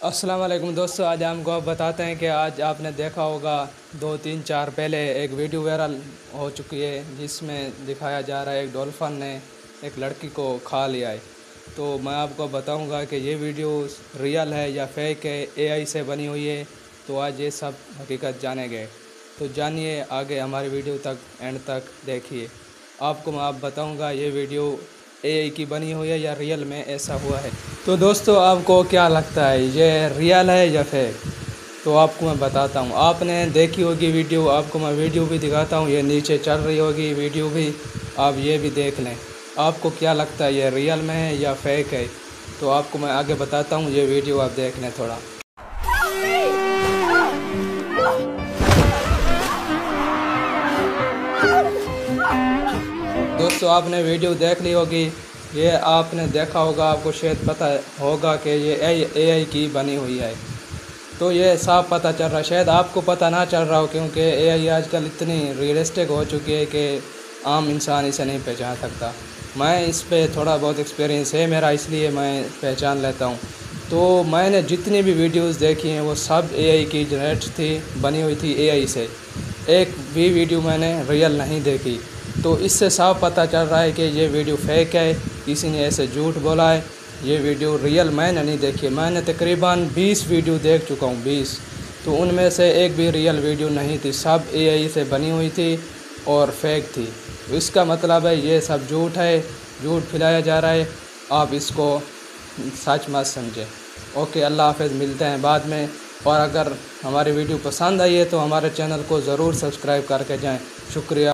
अस्सलाम वालेकुम दोस्तों, आज हमको बताते हैं कि आज आपने देखा होगा 2-3-4 पहले एक वीडियो वायरल हो चुकी है जिसमें दिखाया जा रहा है एक डॉल्फिन ने एक लड़की को खा लिया है। तो मैं आपको बताऊंगा कि ये वीडियो रियल है या फेक है, एआई से बनी हुई है। तो आज ये सब हकीकत जानेंगे। तो जानिए आगे हमारी वीडियो तक एंड तक देखिए। आपको मैं बताऊंगा ये वीडियो एआई की बनी हुई है या रियल में ऐसा हुआ है। तो दोस्तों आपको क्या लगता है, ये रियल है या फेक? तो आपको मैं बताता हूँ। आपने देखी होगी वीडियो, आपको मैं वीडियो भी दिखाता हूँ। ये नीचे चल रही होगी वीडियो भी, आप ये भी देख लें। आपको क्या लगता है ये रियल में है या फेक है? तो आपको मैं आगे बताता हूँ, ये वीडियो आप देख लें थोड़ा। दोस्तों आपने वीडियो देख ली होगी, ये आपने देखा होगा, आपको शायद पता होगा कि ये एआई की बनी हुई है। तो ये साफ पता चल रहा है, शायद आपको पता ना चल रहा हो क्योंकि एआई आजकल इतनी रियलिस्टिक हो चुकी है कि आम इंसान इसे नहीं पहचान सकता। मैं इस पे थोड़ा बहुत एक्सपीरियंस है मेरा, इसलिए मैं पहचान लेता हूँ। तो मैंने जितनी भी वीडियोस देखी हैं वो सब एआई की जनरेट थी, बनी हुई थी एआई से। एक भी वीडियो मैंने रियल नहीं देखी। तो इससे साफ पता चल रहा है कि ये वीडियो फेक है, किसी ने ऐसे झूठ बोला है। ये वीडियो रियल मैंने नहीं देखी। मैंने तकरीबन 20 वीडियो देख चुका हूँ, 20। तो उनमें से एक भी रियल वीडियो नहीं थी, सब एआई से बनी हुई थी और फेक थी। तो इसका मतलब है ये सब झूठ है, झूठ फैलाया जा रहा है। आप इसको सच मत समझें। ओके, अल्लाह हाफ़िज़, मिलते हैं बाद में। और अगर हमारी वीडियो पसंद आई है तो हमारे चैनल को ज़रूर सब्सक्राइब करके जाएं। शुक्रिया।